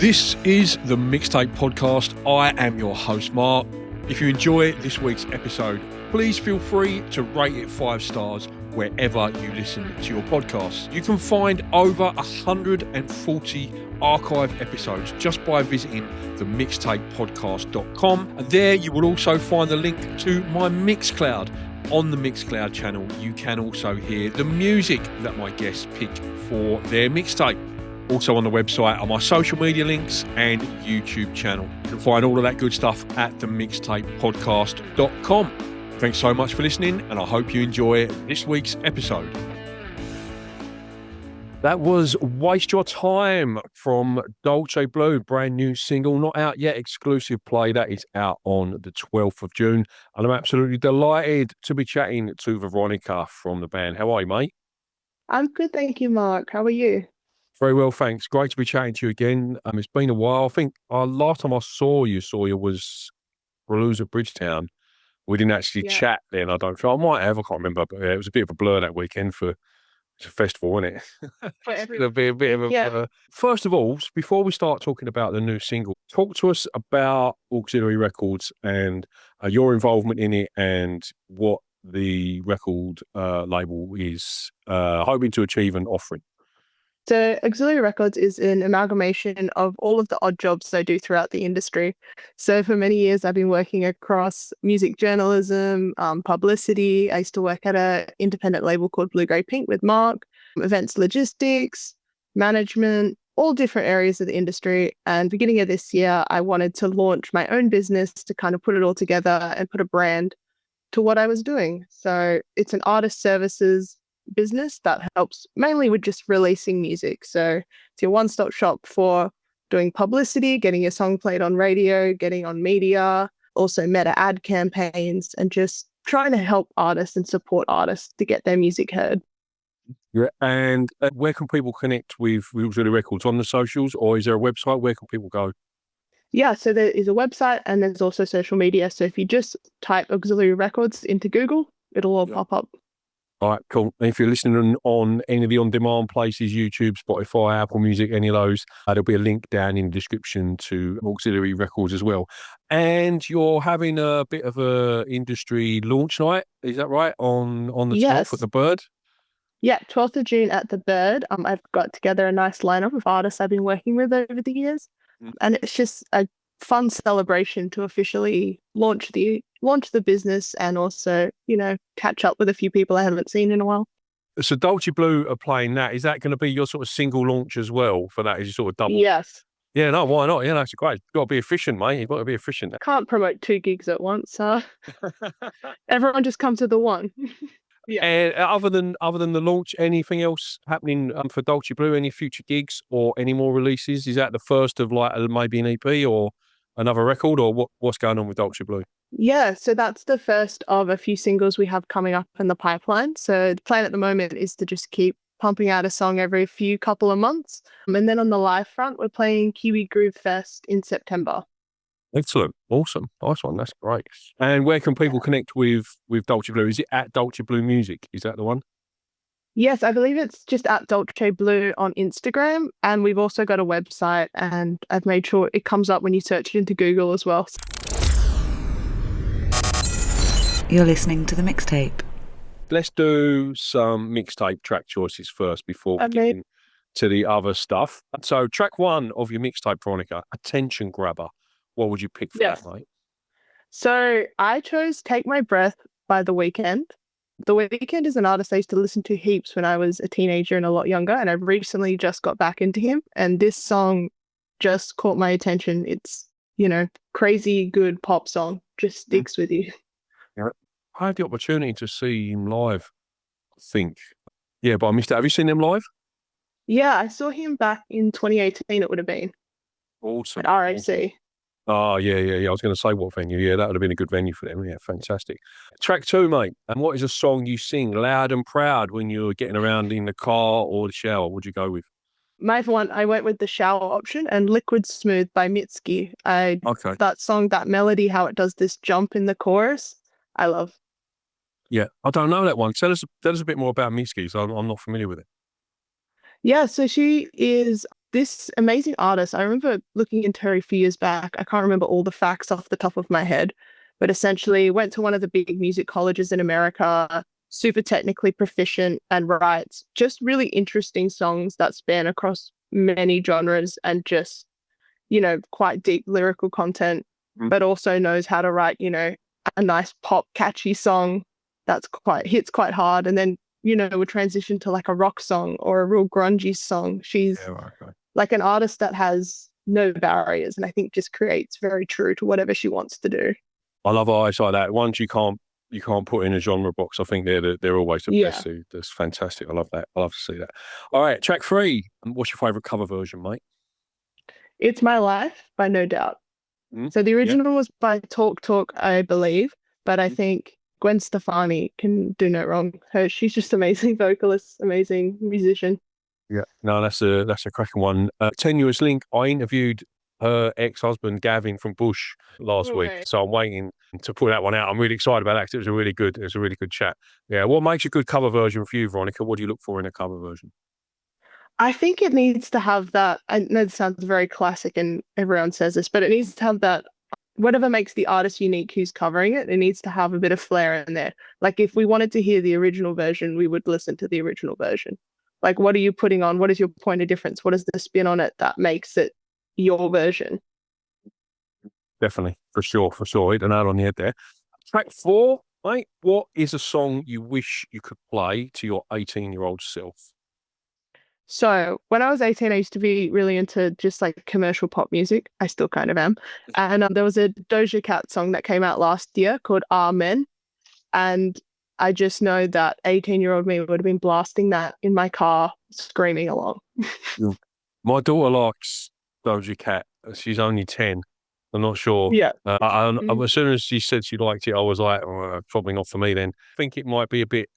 This is the Mixtape Podcast. I am your host, Mark. If you enjoy this week's episode, please feel free to rate it 5 stars wherever you listen to your podcasts. You can find over 140 archive episodes just by visiting themixtapepodcast.com. And there you will also find the link to my Mixcloud. On the Mixcloud channel, you can also hear the music that my guests pick for their mixtape. Also on the website are my social media links and YouTube channel. You can find all of that good stuff at themixtapepodcast.com. Thanks so much for listening, and I hope you enjoy this week's episode. That was Waste Your Time from Dolce Blue, brand new single, not out yet, exclusive play. That is out on the 12th of June. And I'm absolutely delighted to be chatting to Veronica from the band. How are you, mate? I'm good, thank you, Mark. How are you? Very well, thanks. Great to be chatting to you again. It's been a while. I think last time I saw you was Blues at Bridgetown. We didn't actually chat then, I don't feel. I might have, I can't remember, but it was a bit of a blur that weekend for it's a festival, wasn't it? For every It'll be a bit of a First of all, before we start talking about the new single, talk to us about Auxiliary Records and your involvement in it and what the record label is hoping to achieve and offering. So Auxiliary Records is an amalgamation of all of the odd jobs I do throughout the industry. So for many years, I've been working across music journalism, publicity. I used to work at an independent label called Blue Grey Pink with Mark, events logistics, management, all different areas of the industry. And beginning of this year, I wanted to launch my own business to kind of put it all together and put a brand to what I was doing. So it's an artist services business that helps mainly with just releasing music. So it's your one-stop shop for doing publicity, getting your song played on radio, getting on media, also meta ad campaigns, and just trying to help artists and support artists to get their music heard. Yeah, and where can people connect with Auxiliary Records? On the socials, or is there a website? Where can people go? Yeah, so there is a website and there's also social media. So if you just type Auxiliary Records into Google, it'll all pop up. All right, cool. And if you're listening on any of the on-demand places, YouTube, Spotify, Apple Music, any of those, there'll be a link down in the description to Auxiliary Records as well. And you're having a bit of a industry launch night, is that right? On the 12th at the Bird? Yeah, 12th of June at the Bird. I've got together a nice lineup of artists I've been working with over the years. And it's just a fun celebration to officially launch the business and also, catch up with a few people I haven't seen in a while. So Dolce Blue are playing that. Is that going to be your sort of single launch as well for that? Is you sort of double? Yes. Yeah, no, why not? Yeah, that's great. You've got to be efficient, mate. You've got to be efficient. Can't promote 2 gigs at once. Everyone just come to the one. Yeah. And other than the launch, anything else happening for Dolce Blue? Any future gigs or any more releases? Is that the first of like maybe an EP or another record, or what's going on with Dolce Blue? Yeah, so that's the first of a few singles we have coming up in the pipeline. So the plan at the moment is to just keep pumping out a song every couple of months. And then on the live front, we're playing Kiwi Groove Fest in September. Excellent. Awesome. Nice one. That's great. And where can people connect with Dolce Blue? Is it at Dolce Blue Music? Is that the one? Yes, I believe it's just at Dolce Blue on Instagram. And we've also got a website, and I've made sure it comes up when you search it into Google as well. You're listening to the Mixtape. Let's do some mixtape track choices first before we get into the other stuff. So track 1 of your mixtape, Veronica, Attention Grabber. What would you pick for that, mate? So I chose Take My Breath by The Weeknd. The Weeknd is an artist I used to listen to heaps when I was a teenager and a lot younger, and I've recently just got back into him, and this song just caught my attention. It's, crazy good pop song, just sticks with you. Yeah. I had the opportunity to see him live, I think. Yeah, but I missed it. Have you seen him live? Yeah, I saw him back in 2018, it would have been. Awesome. At RAC. Oh, yeah. I was going to say what venue. Yeah, that would have been a good venue for them. Yeah, fantastic. Track 2, mate. And what is a song you sing loud and proud when you're getting around in the car or the shower? What would you go with? My one, I went with the shower option and Liquid Smooth by Mitski. That song, that melody, how it does this jump in the chorus, I love. Yeah, I don't know that one. Tell us a bit more about Mitski, so I'm not familiar with it. Yeah, so she is this amazing artist, I remember looking into her a few years back. I can't remember all the facts off the top of my head, but essentially went to one of the big music colleges in America, super technically proficient, and writes just really interesting songs that span across many genres and just, quite deep lyrical content, but also knows how to write, a nice pop catchy song that's hits quite hard. And then, would transition to like a rock song or a real grungy song. She's like an artist that has no barriers, and I think just creates very true to whatever she wants to do. I love artists like that. Ones you can't put in a genre box. I think they're always the best. That's fantastic. I love that. I love to see that. All right, track 3. What's your favourite cover version, mate? It's My Life by No Doubt. So the original was by Talk Talk, I believe, but I think Gwen Stefani can do no wrong. She's just amazing vocalist, amazing musician. Yeah, no, that's a cracking one. Tenuous link. I interviewed her ex-husband Gavin from Bush last week, so I'm waiting to put that one out. I'm really excited about that because it was a really good chat. Yeah, what makes a good cover version for you, Veronica? What do you look for in a cover version? I think it needs to have that. I know it sounds very classic and everyone says this, but it needs to have that. Whatever makes the artist unique who's covering it, it needs to have a bit of flair in there. Like if we wanted to hear the original version, we would listen to the original version. Like, what are you putting on? What is your point of difference? What is the spin on it that makes it your version? Definitely, for sure. Hit an nail on the head there. Track 4, mate. What is a song you wish you could play to your 18-year-old self? So when I was 18, I used to be really into just like commercial pop music. I still kind of am. And there was a Doja Cat song that came out last year called Amen. And I just know that 18-year-old me would have been blasting that in my car, screaming along. My daughter likes Doja Cat. She's only 10. I'm not sure. Yeah. As soon as she said she liked it, I was like, probably not for me then. I think it might be a bit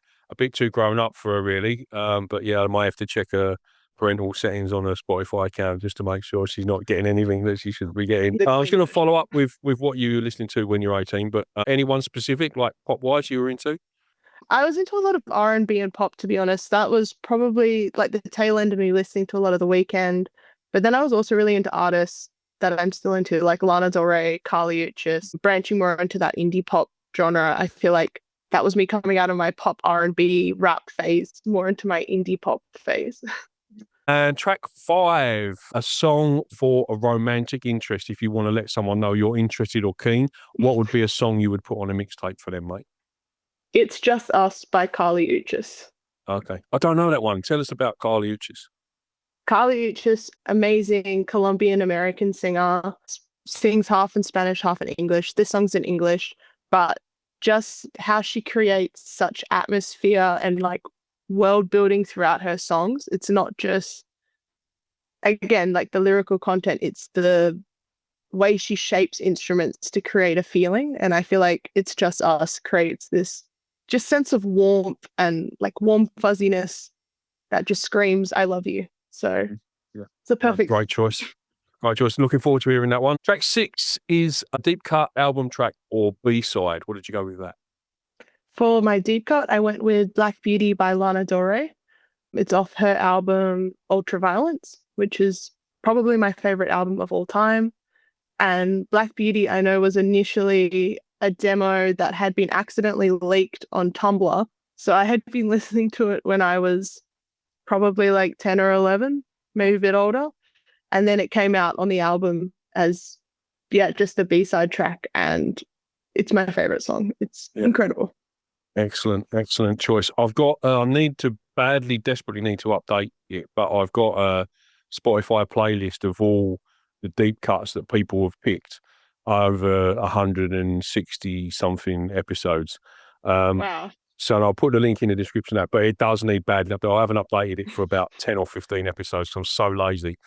too grown up for her, really. But yeah, I might have to check her parental settings on her Spotify account just to make sure she's not getting anything that she should be getting. I was going to follow up with what you were listening to when you're 18, but anyone specific, like pop-wise, you were into? I was into a lot of R&B and pop, to be honest. That was probably like the tail end of me listening to a lot of The Weeknd. But then I was also really into artists that I'm still into, like Lana Del Rey, Kali Uchis, branching more into that indie pop genre. I feel like that was me coming out of my pop R&B rap phase, more into my indie pop phase. And track 5, a song for a romantic interest. If you want to let someone know you're interested or keen, what would be a song you would put on a mixtape for them, mate? It's Just Us by Kali Uchis. Okay. I don't know that one. Tell us about Kali Uchis. Kali Uchis, amazing Colombian-American singer, sings half in Spanish, half in English. This song's in English, but just how she creates such atmosphere and like world building throughout her songs. It's not just, again, like the lyrical content, it's the way she shapes instruments to create a feeling. And I feel like It's Just Us creates this just sense of warmth and like warm fuzziness that just screams, I love you. So it's a perfect. Great choice. Looking forward to hearing that one. Track 6 is a deep cut album track or B-side. What did you go with that? For my deep cut, I went with Black Beauty by Lana Del Rey. It's off her album Ultraviolence, which is probably my favorite album of all time. And Black Beauty, I know, was initially a demo that had been accidentally leaked on Tumblr. So I had been listening to it when I was probably like 10 or 11, maybe a bit older. And then it came out on the album as, just a B-side track. And it's my favorite song. It's incredible. Excellent choice. I've got, desperately need to update it, but I've got a Spotify playlist of all the deep cuts that people have picked over 160 something episodes. Wow. So I'll put the link in the description of that, but it does need badly updated. I haven't updated it for about 10 or 15 episodes because I'm so lazy.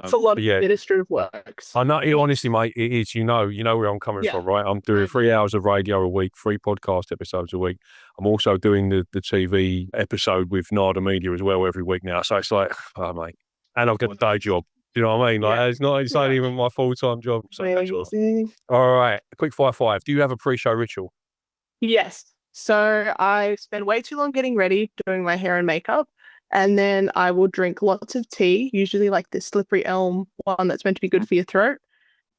It's a lot of administrative work. I know, honestly, mate, it is. You know where I'm coming from, right? I'm doing 3 hours of radio a week, 3 podcast episodes a week. I'm also doing the TV episode with Nada Media as well every week now. So it's like, oh, mate. And I've got a day job. Do you know what I mean? Like, it's not even my full-time job. So all right, a quick fire 5. Do you have a pre-show ritual? Yes. So I spend way too long getting ready, doing my hair and makeup. And then I will drink lots of tea, usually like the slippery elm one that's meant to be good for your throat.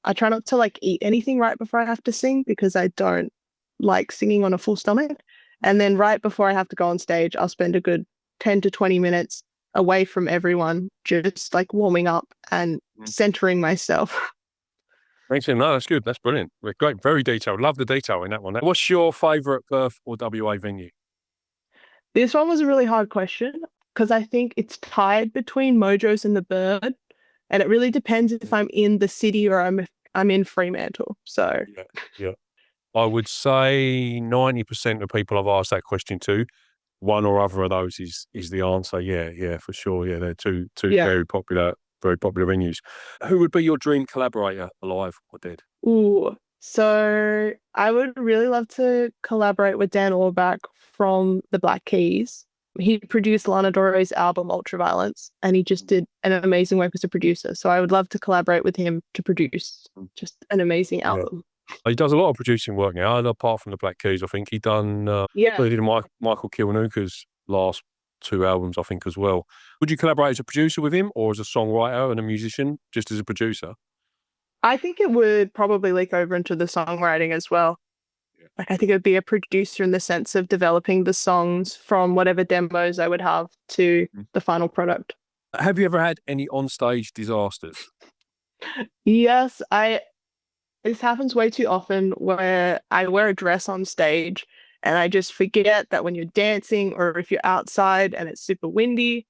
I try not to like eat anything right before I have to sing because I don't like singing on a full stomach. And then right before I have to go on stage, I'll spend a good 10 to 20 minutes away from everyone, just like warming up and centering myself. Thanks. No, that's good. That's brilliant. Great. Very detailed. Love the detail in that one. What's your favourite Perth or WA venue? This one was a really hard question because I think it's tied between Mojo's and the Bird. And it really depends if I'm in the city or I'm in Fremantle. So yeah. I would say 90% of people I've asked that question to, one or other of those is the answer. Yeah, for sure. Yeah, they're two very popular venues. Who would be your dream collaborator, alive or dead? Ooh, so I would really love to collaborate with Dan Auerbach from the Black Keys. He produced Lana Del Rey's album Ultraviolence, and he just did an amazing work as a producer. So I would love to collaborate with him to produce just an amazing album. He does a lot of producing work now, apart from the Black Keys. I think he done he did Michael Kiwanuka's last 2 albums, I think, as well. Would you collaborate as a producer with him or as a songwriter and a musician, just as a producer? I think it would probably leak over into the songwriting as well. Like, I think it would be a producer in the sense of developing the songs from whatever demos I would have to the final product. Have you ever had any onstage disasters? Yes, this happens way too often where I wear a dress on stage and I just forget that when you're dancing or if you're outside and it's super windy,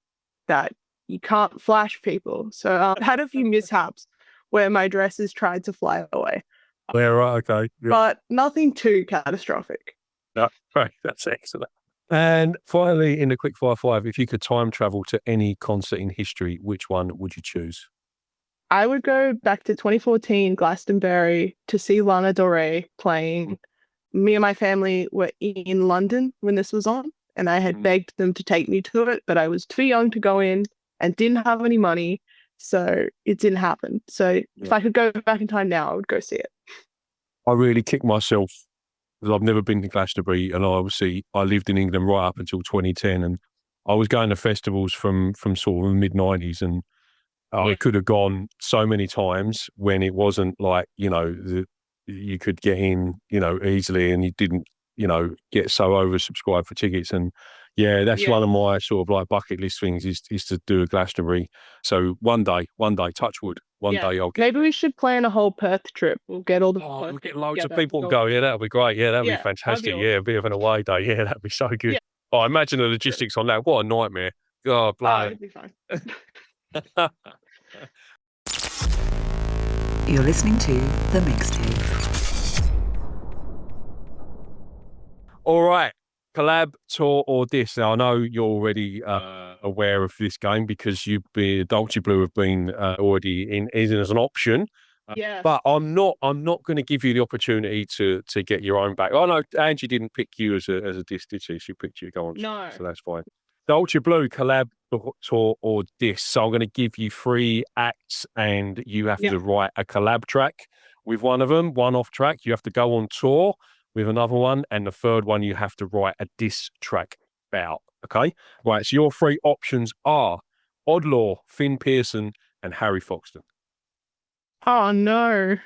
that you can't flash people. So I've had a few mishaps where my dresses tried to fly away. Yeah, right, okay. Yeah. But nothing too catastrophic. No, right, that's excellent. And finally, in the Quickfire 5, if you could time travel to any concert in history, which one would you choose? I would go back to 2014 Glastonbury to see Lana Del Rey playing. Me and my family were in London when this was on, and I had begged them to take me to it, but I was too young to go in and didn't have any money, so it didn't happen. So if I could go back in time now, I would go see it. I really kicked myself because I've never been to Glastonbury, and I lived in England right up until 2010, and I was going to festivals from sort of the mid-90s, and I could have gone so many times when it wasn't like, you could get in, easily, and you didn't, get so oversubscribed for tickets. And that's one of my sort of like bucket list things is to do a Glastonbury. So one day, touch wood, one day I'll get. Maybe we should plan a whole Perth trip. We'll get all the we'll get loads of people to go. Yeah, that'll be great. Yeah, that'll be fantastic. Yeah, a bit of an away day. Yeah, that'd be so good. Oh, I imagine the logistics on that. What a nightmare. God, bloody. It'd be fine. You're listening to The Mixtape. All right. Collab, tour, or diss. Now, I know you're already aware of this game because Dolce Blue have been already in as an option. But I'm not going to give you the opportunity to get your own back. Oh, no, Angie didn't pick you as a diss, did she? She picked you to go on. No. So that's fine. Dolce Blue, collab, tour, or diss. So I'm going to give you 3 acts and you have to write a collab track with one of them, one off track. You have to go on tour with another one, and the third one you have to write a diss track about. Okay? Right, so your 3 options are Oddlaw, Finn Pearson, and Harry Foxton. Oh, no.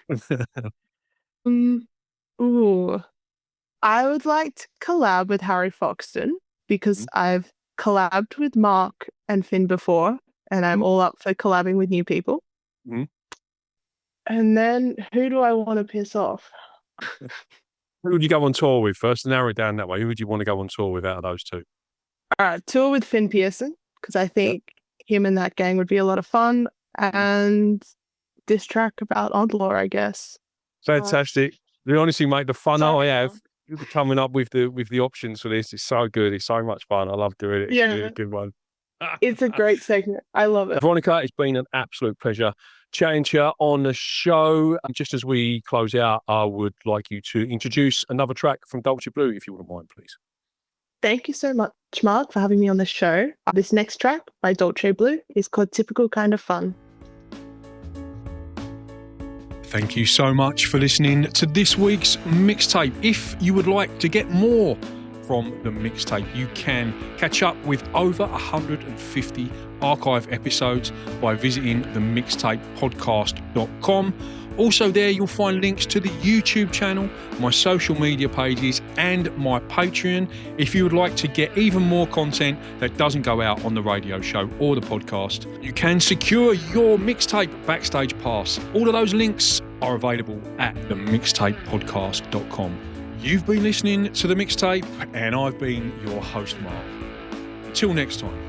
I would like to collab with Harry Foxton because I've collabed with Mark and Finn before, and I'm all up for collabing with new people. And then who do I want to piss off? Who would you go on tour with first? Narrow it down that way. Who would you want to go on tour with out of those 2? All right, tour with Finn Pearson because I think him and that gang would be a lot of fun, and this track about Oddlaw, I guess. Fantastic. The honestly, mate, the fun I have coming up with the options for this is so good. It's so much fun. I love doing it. It's really a good one. It's a great segment. I love it. Veronica, it's been an absolute pleasure chatting to you on the show. And just as we close out, I would like you to introduce another track from Dolce Blue, if you wouldn't mind, please. Thank you so much, Mark, for having me on the show. This next track by Dolce Blue is called Typical Kind of Fun. Thank you so much for listening to this week's mixtape. If you would like to get more from the mixtape. You can catch up with over 150 archive episodes by visiting themixtapepodcast.com. Also there you'll find links to the YouTube channel, my social media pages and my Patreon if you would like to get even more content that doesn't go out on the radio show or the podcast. You can secure your mixtape backstage pass. All of those links are available at themixtapepodcast.com. You've been listening to The Mixtape and I've been your host, Mark. Until next time.